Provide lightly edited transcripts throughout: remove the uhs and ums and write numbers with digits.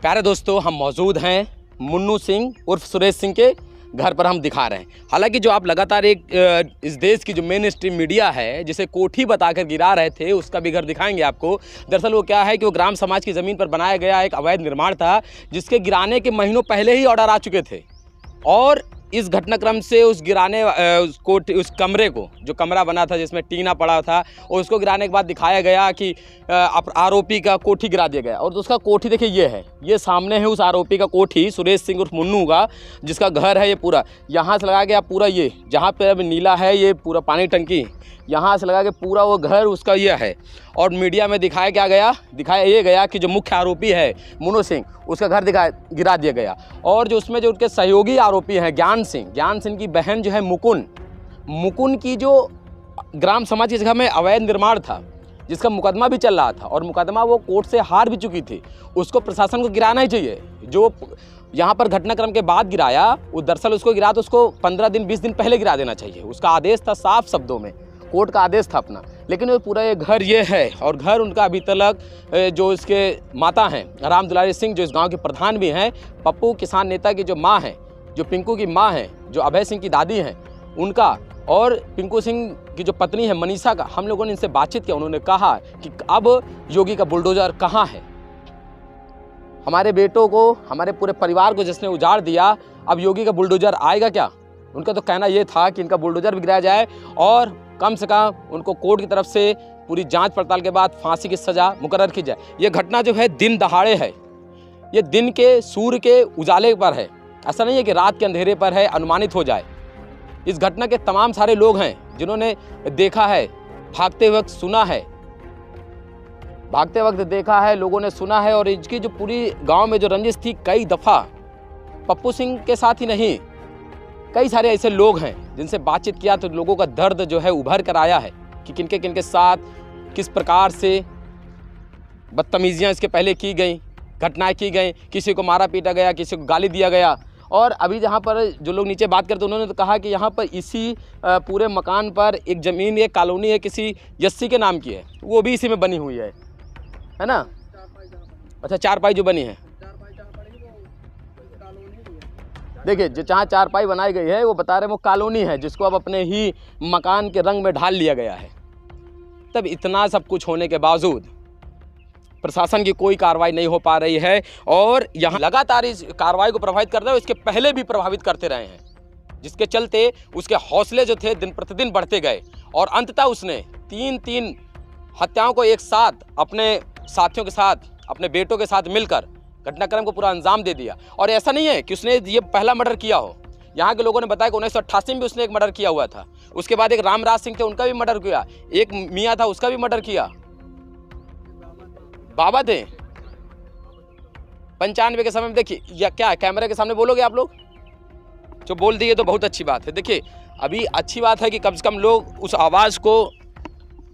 प्यारे दोस्तों, हम मौजूद हैं मुन्नू सिंह उर्फ सुरेश सिंह के घर पर हम दिखा रहे हैं। हालांकि जो आप लगातार इस देश की जो मेन स्ट्रीम मीडिया है जिसे कोठी बताकर गिरा रहे थे, उसका भी घर दिखाएंगे आपको। दरअसल वो क्या है कि वो ग्राम समाज की ज़मीन पर बनाया गया एक अवैध निर्माण था, जिसके गिराने के महीनों पहले ही ऑर्डर आ चुके थे। और इस घटनाक्रम से उस कमरे को, जो कमरा बना था जिसमें टीना पड़ा था, और उसको गिराने के बाद दिखाया गया कि आरोपी का कोठी गिरा दिया गया। और उसका कोठी देखिए ये सामने है उस आरोपी का कोठी, सुरेश सिंह उर्फ मुन्नू का, जिसका घर है ये पूरा। यहाँ से लगा गया पूरा, ये जहाँ पे अब नीला है ये पूरा पानी टंकी, यहाँ से लगा के पूरा वो घर उसका ये है। और मीडिया में दिखाया ये गया कि जो मुख्य आरोपी है मुन्नू सिंह, उसका घर गिरा दिया गया। और जो उसमें जो उनके सहयोगी आरोपी हैं ज्ञान सिंह की बहन जो है मुकुन की जो ग्राम समाज की जगह में अवैध निर्माण था, जिसका मुकदमा भी चल रहा था और मुकदमा वो कोर्ट से हार भी चुकी थी, उसको प्रशासन को गिराना ही चाहिए। जो यहाँ पर घटनाक्रम के बाद गिराया, वो दरअसल उसको गिरा तो उसको 15 दिन 20 दिन पहले गिरा देना चाहिए। उसका आदेश था, साफ शब्दों में कोर्ट का आदेश था अपना। लेकिन वो पूरा ये घर ये है, और घर उनका अभी तक जो इसके माता हैं राम दुलारी सिंह, जो इस गांव के प्रधान भी हैं, पप्पू किसान नेता की जो माँ हैं, जो पिंकू की माँ हैं, जो अभय सिंह की दादी हैं, उनका, और पिंकू सिंह की जो पत्नी है मनीषा का, हम लोगों ने इनसे बातचीत किया। उन्होंने कहा कि अब योगी का बुलडोजर कहाँ है? हमारे बेटों को, हमारे पूरे परिवार को जिसने उजाड़ दिया, अब योगी का बुलडोजर आएगा क्या? उनका तो कहना ये था कि इनका बुलडोजर भी गिराया जाए और कम से कम उनको कोर्ट की तरफ से पूरी जांच पड़ताल के बाद फांसी की सज़ा मुकर्रर की जाए। ये घटना जो है दिन दहाड़े है, ये दिन के सूर्य के उजाले पर है, ऐसा नहीं है कि रात के अंधेरे पर है अनुमानित हो जाए। इस घटना के तमाम सारे लोग हैं जिन्होंने देखा है, भागते वक्त देखा है, लोगों ने सुना है। और इसकी जो पूरी गांव में जो रंजिश थी, कई दफ़ा पप्पू सिंह के साथ ही नहीं, कई सारे ऐसे लोग हैं जिनसे बातचीत किया तो लोगों का दर्द जो है उभर कर आया है कि किनके साथ किस प्रकार से बदतमीजियाँ इसके पहले की गई, घटनाएं की गई, किसी को मारा पीटा गया, किसी को गाली दिया गया। और अभी जहाँ पर जो लोग नीचे बात करते उन्होंने तो कहा कि यहाँ पर इसी पूरे मकान पर एक ज़मीन, एक कॉलोनी है, किसी यस्सी के नाम की है, वो भी इसी में बनी हुई है ना? अच्छा, चारपाई जो बनी है, देखिए जो जहाँ चारपाई बनाई गई है वो बता रहे हैं वो कॉलोनी है, जिसको अब अपने ही मकान के रंग में ढाल लिया गया है। तब इतना सब कुछ होने के बावजूद प्रशासन की कोई कार्रवाई नहीं हो पा रही है, और यहाँ लगातार इस कार्रवाई को प्रभावित कर रहे हैं, इसके पहले भी प्रभावित करते रहे हैं, जिसके चलते उसके हौसले जो थे दिन प्रतिदिन बढ़ते गए। और अंततः उसने तीन हत्याओं को एक साथ अपने साथियों के साथ, अपने बेटों के साथ मिलकर घटनाक्रम को पूरा अंजाम दे दिया। और ऐसा नहीं है कि उसने ये पहला मर्डर किया हो। यहाँ के लोगों ने बताया कि 1988 में भी उसने एक मर्डर किया हुआ था। उसके बाद एक रामराज सिंह थे, उनका भी मर्डर किया। एक मियाँ था, उसका भी मर्डर किया। बाबा थे 95 के समय में। देखिए या क्या कैमरे के सामने बोलोगे आप लोग? जो बोल दिए तो बहुत अच्छी बात है। देखिए अभी अच्छी बात है कि कम से कम लोग उस आवाज़ को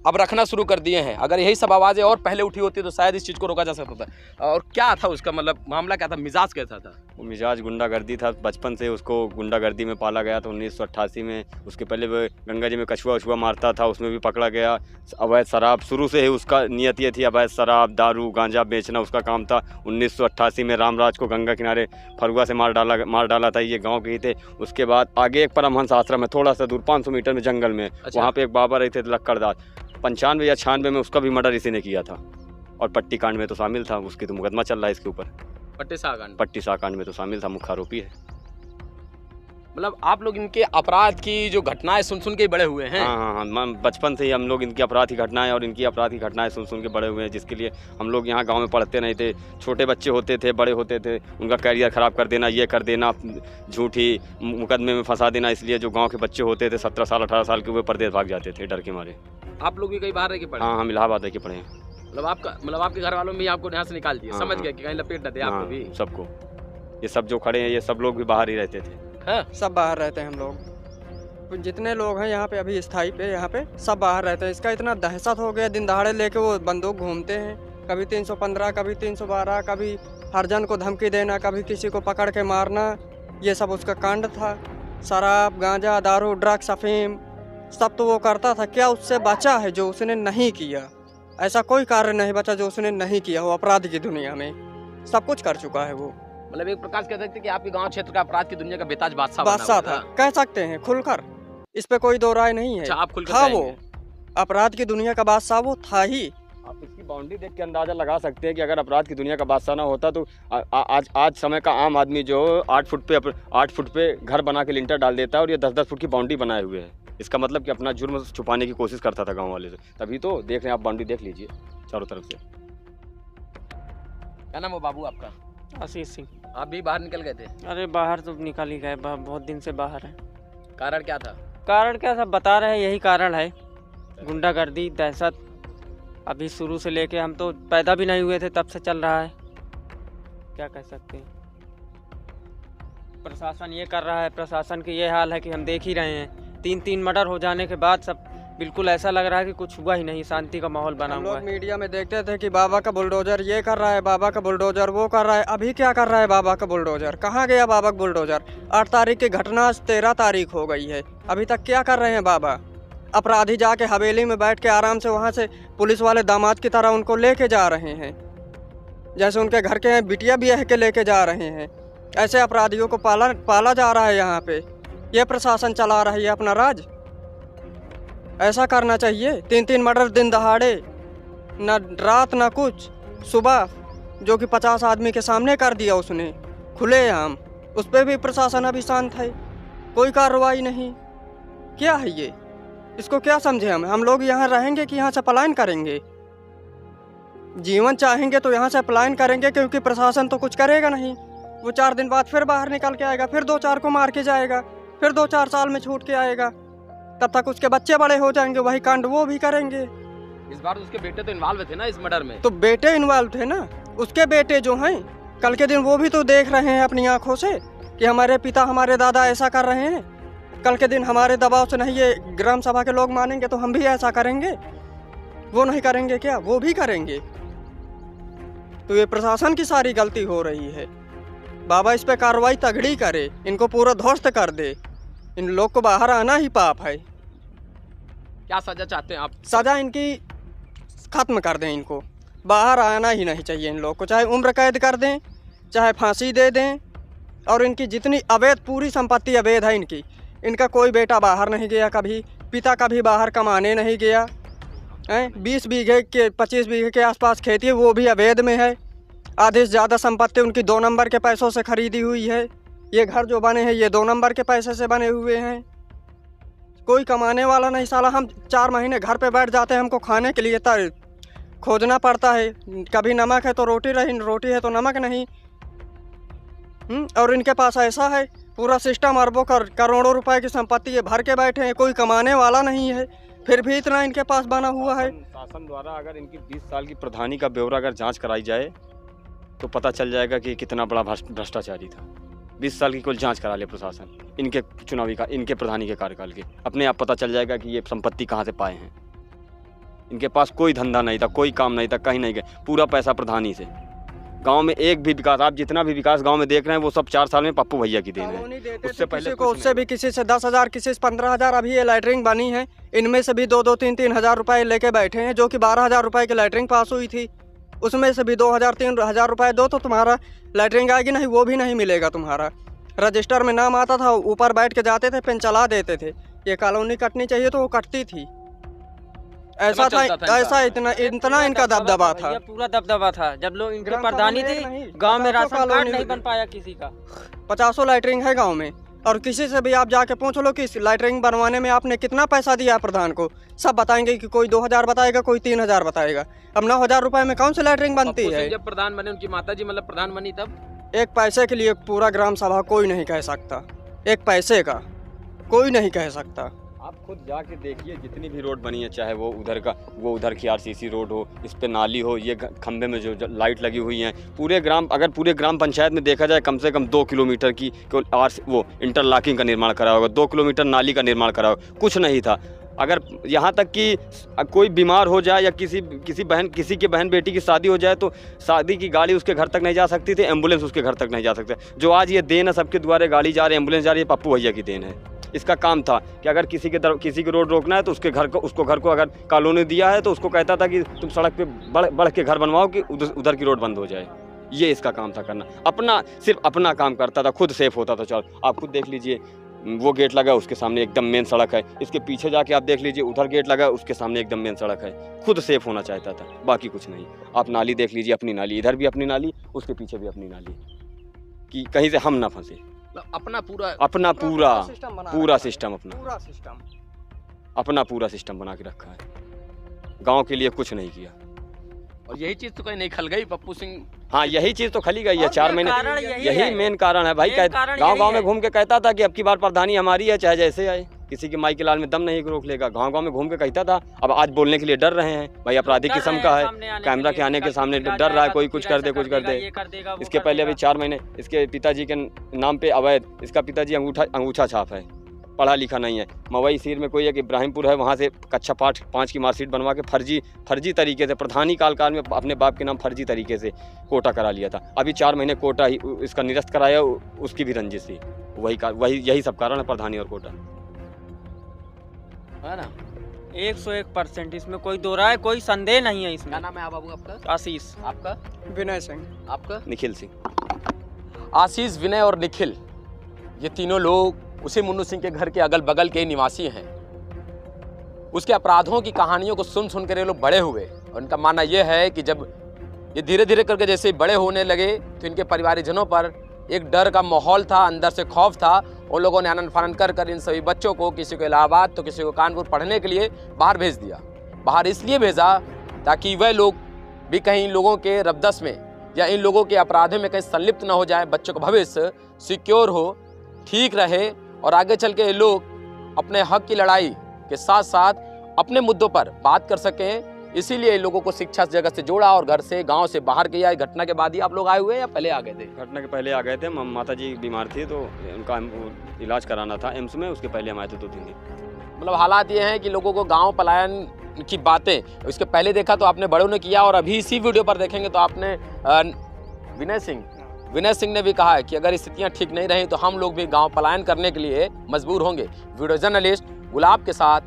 अब रखना शुरू कर दिए हैं। अगर यही सब आवाज़ें और पहले उठी होती तो शायद इस चीज़ को रोका जा सकता था। और क्या था उसका मतलब मामला क्या था, मिजाज कैसा था? वो मिजाज गुंडागर्दी था, बचपन से उसको गुंडागर्दी में पाला गया था। 1988 में उसके पहले वो गंगा जी में कछुआ वछुआ मारता था, उसमें भी पकड़ा गया। अवैध शराब, शुरू से ही उसका नियत ये थी, अवैध शराब, दारू, गांजा बेचना उसका काम था। 1988 में रामराज को गंगा किनारे फरुआ से मार डाला था, ये गाँव के ही थे। उसके बाद आगे एक परमहंस आश्रम है, थोड़ा सा दूर 500 मीटर में जंगल में। अच्छा। वहाँ पर एक बाबा रहते थे लक्कड़दास। 95 या 96 में उसका भी मर्डर इसी ने किया था। और पट्टी कांड में तो शामिल था, उसकी तो मुकदमा चल रहा है इसके ऊपर। पट्टी कांड में तो शामिल था, मुख्य आरोपी है। मतलब आप लोग इनके अपराध की जो घटनाएं सुन के बड़े हुए हैं? हाँ, बचपन से ही हम लोग इनकी अपराध की घटनाएं और इनकी अपराध की घटनाएं सुन के बड़े हुए हैं, जिसके लिए हम लोग यहाँ गांव में पढ़ते नहीं थे। छोटे बच्चे होते थे, बड़े होते थे, उनका करियर ख़राब कर देना, ये कर देना, झूठी मुकदमे में फंसा देना। इसलिए जो गाँव के बच्चे होते थे 17 साल 18 साल के, वो परदेश भाग जाते थे डर के मारे। आप लोग भी कई बाहर रह के पढ़े? हाँ, हम इलाहाबाद रह के पढ़े हैं। मतलब आपके घर वालों में आपको यहाँ से निकाल दिया? समझ गया कि कहीं लपेट न दे आपको भी? सबको, ये सब जो खड़े हैं ये सब लोग भी बाहर ही रहते थे। हाँ, सब बाहर रहते हैं हम लोग। जितने लोग हैं यहाँ पे अभी स्थाई पे, यहाँ पे सब बाहर रहते हैं। इसका इतना दहशत हो गया, दिन दहाड़े लेके वो बंदूक घूमते हैं, कभी 315, कभी 312, कभी हरजन को धमकी देना, कभी किसी को पकड़ के मारना, ये सब उसका कांड था। शराब, गांजा, दारू, ड्रग्स, अफीम सब तो वो करता था। क्या उससे बचा है जो उसने नहीं किया? ऐसा कोई कार्य नहीं बचा जो उसने नहीं किया हो अपराध की दुनिया में। सब कुछ कर चुका है वो। मतलब एक प्रकार से कह सकते हैं कि आपके गांव क्षेत्र का अपराध की दुनिया का बेताज बादशाह बना बादशाह हुआ था, कह सकते हैं खुलकर, इस पे कोई दो राय नहीं है। अच्छा, आप खुलकर था वो कहेंगे। अपराध की दुनिया का बादशाह, वो था ही। आप इसकी बाउंड्री देख के अंदाजा लगा सकते हैं कि अगर अपराध की दुनिया का बादशाह ना होता तो आज समय का आम आदमी जो 8 फुट पे घर बना के लिंटर डाल देता है और ये 10-10 फुट की बाउंड्री बनाए हुए है। इसका मतलब कि अपना जुर्म छुपाने की कोशिश करता था गाँव वाले से। तभी तो देख रहे हैं आप, बाउंड्री देख लीजिए चारों तरफ से। क्या नाम हो बाबू आपका? आशीष सिंह। आप भी बाहर निकल गए थे? अरे बाहर तो निकल ही गए, बहुत दिन से बाहर है। कारण क्या था? कारण क्या, सब बता रहे हैं यही कारण है, गुंडागर्दी, दहशत। अभी शुरू से लेके, हम तो पैदा भी नहीं हुए थे तब से चल रहा है, क्या कह सकते हैं। प्रशासन ये कर रहा है, प्रशासन की ये हाल है कि हम देख ही रहे हैं, 3 मर्डर हो जाने के बाद सब बिल्कुल ऐसा लग रहा है कि कुछ हुआ ही नहीं, शांति का माहौल बना हम हुआ लोग है। मीडिया में देखते थे कि बाबा का बुलडोजर ये कर रहा है, बाबा का बुलडोजर वो कर रहा है। अभी क्या कर रहा है बाबा का बुलडोजर? कहाँ गया बाबा का बुलडोजर? 8 तारीख की घटना, आज 13 तारीख हो गई है, अभी तक क्या कर रहे हैं बाबा? अपराधी जाके हवेली में बैठ के आराम से वहाँ से पुलिस वाले दामाद की तरह उनको लेके जा रहे हैं, जैसे उनके घर के बिटिया ब्याह के लेके जा रहे हैं। ऐसे अपराधियों को पाला जा रहा है यहाँ पे। ये प्रशासन चला रही है अपना राज। ऐसा करना चाहिए? 3 मर्डर दिन दहाड़े, न रात न कुछ, सुबह जो कि 50 आदमी के सामने कर दिया उसने खुलेआम, उस पर भी प्रशासन अभी शांत है, कोई कार्रवाई नहीं। क्या है ये? इसको क्या समझे हम लोग यहाँ रहेंगे कि यहाँ से पलायन करेंगे? जीवन चाहेंगे तो यहाँ से पलायन करेंगे, क्योंकि प्रशासन तो कुछ करेगा नहीं। वो 4 दिन बाद फिर बाहर निकल के आएगा, फिर 2-4 को मार के जाएगा, फिर 2-4 साल में छूट के आएगा। तब तक उसके बच्चे बड़े हो जाएंगे, वही कांड वो भी करेंगे। इस बार उसके बेटे तो इन्वॉल्व थे ना इस मर्डर में? तो बेटे इन्वॉल्व थे ना, उसके बेटे जो हैं, कल के दिन वो भी तो देख रहे हैं अपनी आंखों से कि हमारे पिता हमारे दादा ऐसा कर रहे हैं। कल के दिन हमारे दबाव से नहीं ये ग्राम सभा के लोग मानेंगे तो हम भी ऐसा करेंगे। वो नहीं करेंगे क्या? वो भी करेंगे। तो ये प्रशासन की सारी गलती हो रही है। बाबा इस पे कार्रवाई तगड़ी करे, इनको पूरा ध्वस्त कर दे। इन लोग को बाहर आना ही पाप है। क्या सजा चाहते हैं आप? सजा इनकी खत्म कर दें, इनको बाहर आना ही नहीं चाहिए इन लोग को। चाहे उम्र कैद कर दें, चाहे फांसी दे दें, और इनकी जितनी अवैध, पूरी संपत्ति अवैध है इनकी। इनका कोई बेटा बाहर नहीं गया कभी, पिता कभी बाहर कमाने नहीं गया है। 20 बीघे के 25 बीघे के आसपास खेती है, वो भी अवैध में है। आधे से ज़्यादा संपत्ति उनकी 2 नंबर के पैसों से खरीदी हुई है। ये घर जो बने हैं ये 2 नंबर के पैसे से बने हुए हैं। कोई कमाने वाला नहीं साला। हम 4 महीने घर पे बैठ जाते हैं, हमको खाने के लिए खोजना पड़ता है। कभी नमक है तो रोटी रही, रोटी है तो नमक नहीं। और इनके पास ऐसा है पूरा सिस्टम, अरबों करोड़ों रुपए की संपत्ति ये भर के बैठे हैं, कोई कमाने वाला नहीं है, फिर भी इतना इनके पास बना हुआ है। शासन द्वारा अगर इनकी 20 साल की प्रधानी का ब्यौरा अगर जांच कराई जाए तो पता चल जाएगा कि कितना बड़ा भ्रष्टाचारी था। 20 साल की कुल जांच करा ले प्रशासन इनके चुनावी का, इनके प्रधानी के कार्यकाल के, अपने आप पता चल जाएगा कि ये संपत्ति कहाँ से पाए हैं। इनके पास कोई धंधा नहीं था, कोई काम नहीं था, कहीं नहीं गए, पूरा पैसा प्रधानी से। गांव में एक भी विकास, आप जितना भी विकास गांव में देख रहे हैं वो सब 4 साल में पप्पू भैया की देन है। उससे पहले उससे भी किसी से 10,000, किसी से 15,000। अभी ये लैटरिंग बनी है, इनमें से भी 2-2, 3-3 हज़ार रुपए लेके बैठे हैं, जो कि 12,000 रुपए की लैटरिंग पास हुई थी। उसमें से भी 2,000, 3,000 रुपए दो तो तुम्हारा लैटरिंग आएगी नहीं, वो भी नहीं मिलेगा तुम्हारा। रजिस्टर में नाम आता था, ऊपर बैठ के जाते थे, पेन चला देते थे। ये कॉलोनी कटनी चाहिए तो वो कटती थी। ऐसा था, ऐसा इतना इनका दबदबा था, पूरा दबदबा था। जब लोग इनके प्रधानी थे, गांव में राशन कार्ड नहीं बन पाया किसी का। 50 लैटरिंग है गांव में, और किसी से भी आप जाके पूछ लो कि इस लैटरिंग बनवाने में आपने कितना पैसा दिया प्रधान को, सब बताएंगे कि कोई 2,000 बताएगा, कोई 3,000 बताएगा। अब 9,000 रुपए में कौन सी लैटरिंग बनती है? जब प्रधान बने उनकी माताजी मतलब प्रधान बनी तब एक पैसे के लिए पूरा ग्राम सभा कोई नहीं कह सकता, एक पैसे का कोई नहीं कह सकता। आप खुद जाके देखिए, जितनी भी रोड बनी है, चाहे वो उधर की RCC रोड हो, इस पे नाली हो, ये खंबे में जो लाइट लगी हुई हैं, अगर पूरे ग्राम पंचायत में देखा जाए कम से कम 2 किलोमीटर की वो इंटरलॉकिंग का निर्माण करा होगा, 2 किलोमीटर नाली का निर्माण करा होगा, कुछ नहीं था। अगर यहाँ तक कि कोई बीमार हो जाए या किसी के बहन बेटी की शादी हो जाए तो शादी की गाड़ी उसके घर तक नहीं जा सकती थी, एम्बुलेंस उसके घर तक नहीं जा सकते। जो आज ये देन है, सबके द्वारे गाड़ी जा रही है, एम्बुलेंस जा रही है, पप्पू भैया की देन है। इसका काम था कि अगर किसी के रोड रोकना है तो उसको घर को अगर कॉलोनी दिया है तो उसको कहता था कि तुम सड़क पे बढ़ के घर बनवाओ कि उधर की रोड बंद हो जाए। ये इसका काम था करना, अपना सिर्फ अपना काम करता था, खुद सेफ होता था। चलो आप खुद देख लीजिए, वो गेट लगा उसके सामने एकदम मेन सड़क है, इसके पीछे जाके आप देख लीजिए उधर गेट लगा उसके सामने एकदम मेन सड़क है। खुद सेफ होना चाहता था, बाकी कुछ नहीं। आप नाली देख लीजिए, अपनी नाली, इधर भी अपनी नाली, उसके पीछे भी अपनी नाली, कि कहीं से हम ना फंसे। अपना पूरा अपना पूरा सिस्टम बना पूरा रखा है। सिस्टम अपना पूरा सिस्टम अपना पूरा सिस्टम बना के रखा है, गांव के लिए कुछ नहीं किया। और यही चीज तो कहीं नहीं खल गई पप्पू सिंह। हाँ, यही चीज तो खली गई है और 4 ये महीने। कारण यही यही है। मेन कारण है भाई। मेन कारण गांव यही गांव में है। घूम के कहता था कि अब की बार प्रधानी हमारी है, चाहे जैसे आए, किसी की माई के लाल में दम नहीं रोक लेगा। गांव गांव में घूम के कहता था, अब आज बोलने के लिए डर रहे हैं भाई, आपराधिक किस्म का है, कैमरा के आने के सामने डर रहा है, कोई कुछ कर दे कुछ कर दे। इसके पहले अभी 4 महीने इसके पिताजी के नाम पे अवैध, इसका पिताजी अंगूठा छाप है, पढ़ा लिखा नहीं है। मवई सीर में कोई एक इब्राहिमपुर है, वहाँ से कक्षा 5 की मार्कशीट बनवा के फर्जी तरीके से प्रधानी काल में अपने बाप के नाम फर्जी तरीके से कोटा करा लिया था। अभी 4 महीने कोटा ही इसका निरस्त कराया, उसकी भी रंजिश थी। वही यही सब कारण है, प्रधानी और कोटा, है ना। 101%, इसमें कोई दो राय, कोई संदेह नहीं है क्या इसमें। नाम है बाबू आपका? आशीष। आपका? विनय सिंह। आपका? निखिल सिंह। आशीष, विनय और निखिल, ये तीनों लोग उसी मुन्नू सिंह के घर के अगल बगल के निवासी हैं। उसके अपराधों की कहानियों को सुन सुन कर ये लोग बड़े हुए। और उनका मानना यह है कि जब ये धीरे धीरे करके जैसे बड़े होने लगे तो इनके परिवारजनों पर एक डर का माहौल था, अंदर से खौफ था। उन लोगों ने आनंद फानंद कर इन सभी बच्चों को, किसी को इलाहाबाद तो किसी को कानपुर पढ़ने के लिए बाहर भेज दिया। बाहर इसलिए भेजा ताकि वह लोग भी कहीं लोगों के रबदस में या इन लोगों के अपराधों में कहीं संलिप्त न हो जाए, बच्चों का भविष्य सिक्योर हो, ठीक रहे और आगे चल के ये लोग अपने हक की लड़ाई के साथ साथ अपने मुद्दों पर बात कर सकें। इसीलिए इन लोगों को शिक्षा जगत से जोड़ा और घर से, गांव से बाहर किया। घटना के बाद ही आप लोग आए हुए या पहले आ गए थे? घटना के पहले आ गए थे। माता जी बीमार थी तो उनका इलाज कराना था एम्स में, उसके पहले हम आए थे 2-3 दिन। मतलब हालात ये हैं कि लोगों को गांव पलायन की बातें इसके पहले देखा तो आपने बड़ों ने किया, और अभी इसी वीडियो पर देखेंगे तो आपने विनय सिंह ने भी कहा है कि अगर स्थितियां ठीक नहीं रही तो हम लोग भी गांव पलायन करने के लिए मजबूर होंगे। वीडियो जर्नलिस्ट गुलाब के साथ